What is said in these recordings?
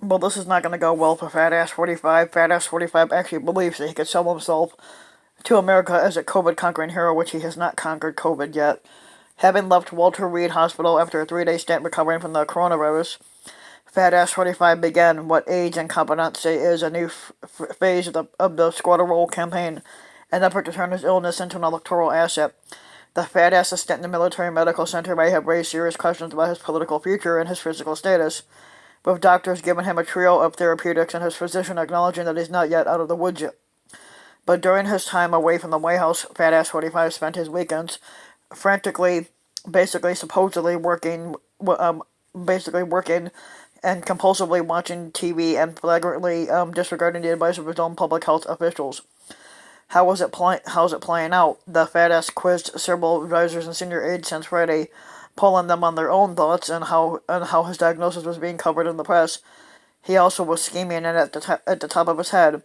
Well, this is not going to go well for Fat Ass 45. Fat Ass 45 actually believes that he could sell himself to America as a COVID conquering hero, which he has not conquered COVID yet. Having left Walter Reed Hospital after a 3 day stint recovering from the coronavirus, Fat Ass 45 began what AIDS and competence say is a new phase of the Squatter Roll campaign, an effort to turn his illness into an electoral asset. The Fat Ass stint in the military medical center may have raised serious questions about his political future and his physical status, with doctors giving him a trio of therapeutics and his physician acknowledging that he's not yet out of the woods yet. But during his time away from the White House, Fat Ass 45 spent his weekends frantically, basically, supposedly working and compulsively watching TV and flagrantly disregarding the advice of his own public health officials. How's it playing out? The Fat Ass quizzed several advisors and senior aides since Friday, polling them on their own thoughts and how his diagnosis was being covered in the press. He also was scheming and at the top of his head,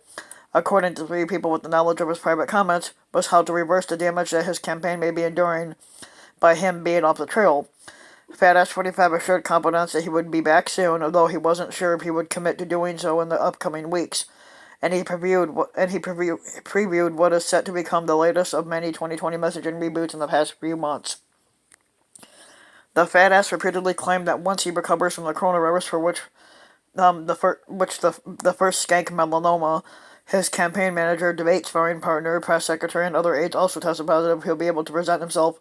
according to three people with the knowledge of his private comments, was how to reverse the damage that his campaign may be enduring by him being off the trail. Fat Ass 45 assured confidants that he would be back soon, although he wasn't sure if he would commit to doing so in the upcoming weeks. And he previewed what is set to become the latest of many 2020 messaging reboots in the past few months. The Fat Ass repeatedly claimed that once he recovers from the coronavirus, for which the first skank melanoma, his campaign manager, debate sparring partner, press secretary, and other aides also tested positive, he'll be able to present himself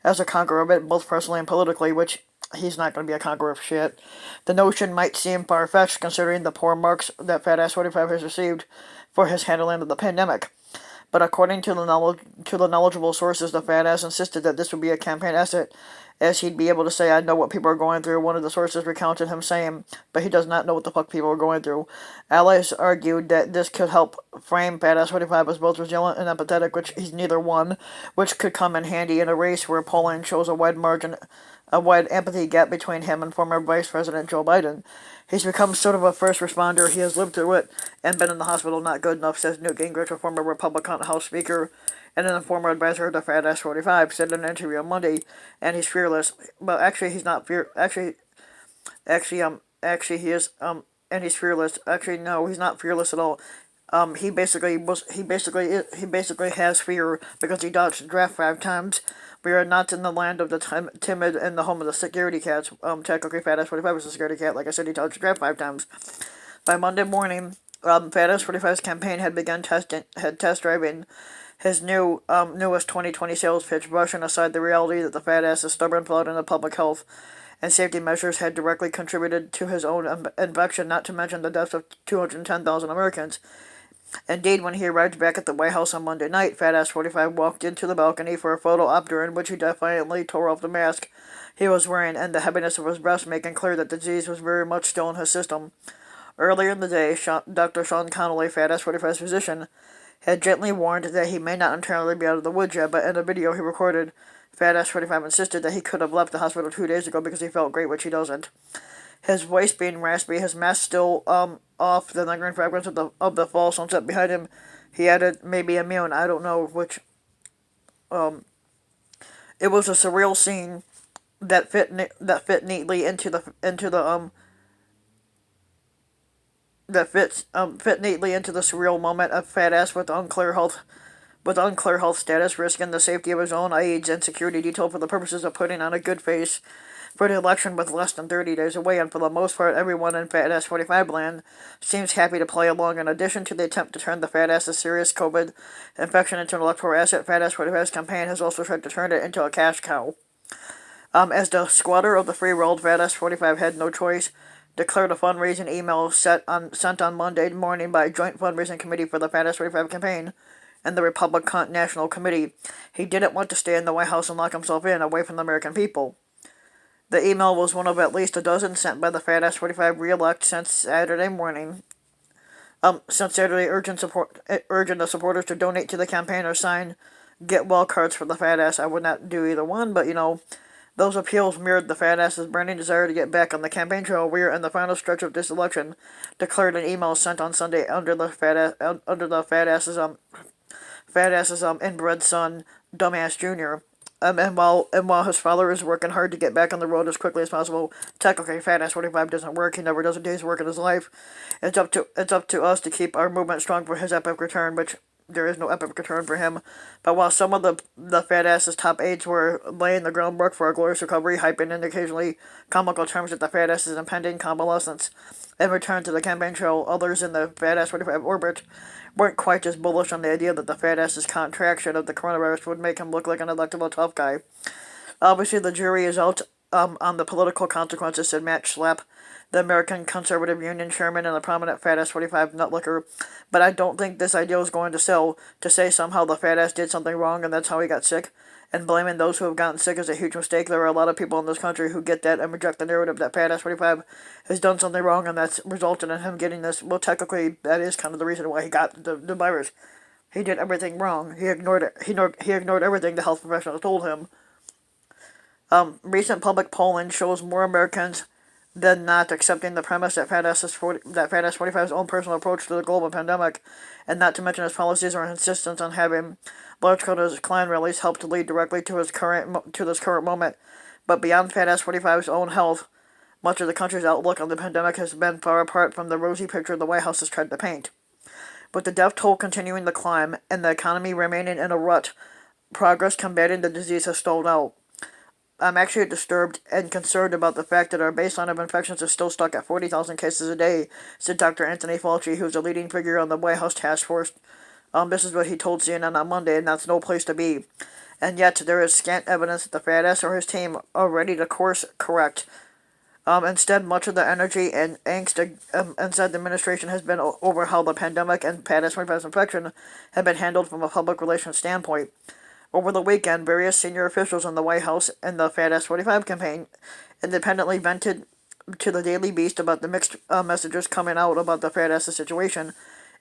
as a conqueror of it, both personally and politically, which he's not going to be a conqueror of shit. The notion might seem far-fetched considering the poor marks that Fat Ass 45 has received for his handling of the pandemic. But according to the knowledgeable sources, the Fat Ass insisted that this would be a campaign asset, as he'd be able to say, "I know what people are going through." One of the sources recounted him saying, "But he does not know what the fuck people are going through." Allies argued that this could help frame Fat Ass 45 as both resilient and empathetic, which he's neither one, which could come in handy in a race where polling shows a wide empathy gap between him and former Vice President Joe Biden. He's become sort of a first responder. He has lived through it and been in the hospital not good enough, says Newt Gingrich, a former Republican House Speaker and an former advisor to Fat Ass 45, said in an interview on Monday, and he's fearless. But actually, he's not fear. Actually, he is. And he's fearless. Actually, no, he's not fearless at all. He basically has fear because he dodged the draft 5 times. We are not in the land of the timid and the home of the security cats. Technically, Fat Ass 45 was a security cat. Like I said, he dodged the draft 5 times. By Monday morning, Fat Ass 45's campaign had begun test driving his newest 2020 sales pitch, brushing aside the reality that the Fat Ass's stubborn flout in the public health and safety measures had directly contributed to his own infection, not to mention the deaths of 210,000 Americans. Indeed, when he arrived back at the White House on Monday night, Fat Ass 45 walked into the balcony for a photo op in which he defiantly tore off the mask he was wearing and the heaviness of his breast, making clear that the disease was very much still in his system. Earlier in the day, Dr. Sean Connolly, Fat Ass 45's physician, had gently warned that he may not entirely be out of the woods yet, but in a video he recorded, Fat Ass 45 insisted that he could have left the hospital 2 days ago because he felt great, which he doesn't. His voice being raspy, his mask still off, the lingering fragments of the fall sunset behind him. He added, "Maybe immune, I don't know which." Um, it was a surreal scene that fit neatly fit neatly into the surreal moment of Fat Ass with unclear health status, risking the safety of his own aides and security detail for the purposes of putting on a good face for the election with less than 30 days away, and for the most part, everyone in Fat Ass 45 land seems happy to play along. In addition to the attempt to turn the Fat Ass's serious COVID infection into an electoral asset, Fat Ass 45's campaign has also tried to turn it into a cash cow. As the squatter of the free world, Fat Ass 45 had no choice. Declared a fundraising email sent on Monday morning by a joint fundraising committee for the Fat Ass 45 campaign and the Republican National Committee. He didn't want to stay in the White House and lock himself in, away from the American people. The email was one of at least a dozen sent by the Fat Ass 45 re-elect since Saturday morning. Since Saturday, urging the supporters to donate to the campaign or sign get well cards for the Fat Ass. I would not do either one, but those appeals mirrored the Fat Ass's burning desire to get back on the campaign trail. We are in the final stretch of this election, declared an email sent on Sunday under the Fat Ass's inbred son, Dumbass Jr. and while his father is working hard to get back on the road as quickly as possible, technically Fat Ass 45 doesn't work. He never does a day's work in his life. It's up to us to keep our movement strong for his epic return, which there is no epic return for him. But while some of the Fat Ass's top aides were laying the groundwork for a glorious recovery, hyping in occasionally comical terms that the Fat Ass's impending convalescence and return to the campaign trail, others in the Fat Ass 45 orbit weren't quite as bullish on the idea that the Fat Ass's contraction of the coronavirus would make him look like an electable tough guy. Obviously, the jury is out on the political consequences, said Matt Schlapp, the American Conservative Union chairman and a prominent Fat Ass 45 nutlicker. But I don't think this idea is going to sell, to say somehow the Fat Ass did something wrong and that's how he got sick. And blaming those who have gotten sick is a huge mistake. There are a lot of people in this country who get that and reject the narrative that Fat Ass 45 has done something wrong and that's resulted in him getting this. Well, technically, that is kind of the reason why he got the virus. He did everything wrong. He ignored it. He ignored everything the health professionals told him. Recent public polling shows more Americans than not accepting the premise that Fat Ass 45's own personal approach to the global pandemic, and not to mention his policies or insistence on having large crowds Klan rallies, helped to lead directly to this current moment. But beyond Fat Ass 45's own health, much of the country's outlook on the pandemic has been far apart from the rosy picture the White House has tried to paint. With the death toll continuing to climb and the economy remaining in a rut, progress combating the disease has stalled out. I'm actually disturbed and concerned about the fact that our baseline of infections is still stuck at 40,000 cases a day, said Dr. Anthony Fauci, who's a leading figure on the White House task force. This is what he told CNN on Monday, and that's no place to be. And yet, there is scant evidence that the Fat Ass or his team are ready to course correct. Instead, much of the energy and angst inside the administration has been over how the pandemic and Fat Ass 45's infection have been handled from a public relations standpoint. Over the weekend, various senior officials in the White House and the Fat Ass 45 campaign independently vented to the Daily Beast about the mixed messages coming out about the Fat Ass's situation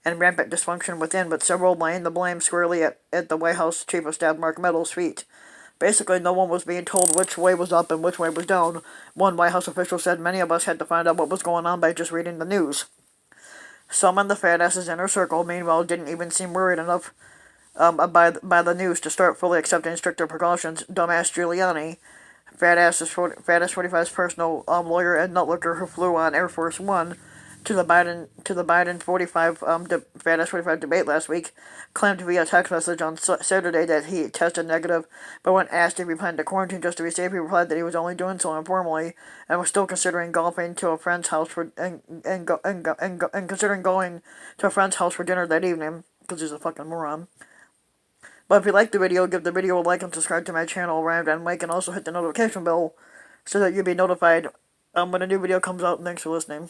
and rampant dysfunction within, but several laying the blame squarely at the White House Chief of Staff Mark Meadows' feet. Basically, no one was being told which way was up and which way was down. One White House official said many of us had to find out what was going on by just reading the news. Some in the Fat Ass's inner circle, meanwhile, didn't even seem worried enough by the news to start fully accepting stricter precautions. Dumbass Giuliani, Fat Ass 45's personal lawyer and nutlicker who flew on Air Force One to the Biden 45 Fat Ass 45 debate last week, claimed via text message on Saturday that he tested negative, but when asked if he planned to quarantine just to be safe, he replied that he was only doing so informally and was still considering golfing to a friend's house and considering going to a friend's house for dinner that evening, because he's a fucking moron. But if you like the video, give the video a like and subscribe to my channel, Ryan Van Wyk, and also hit the notification bell so that you'll be notified when a new video comes out. Thanks for listening.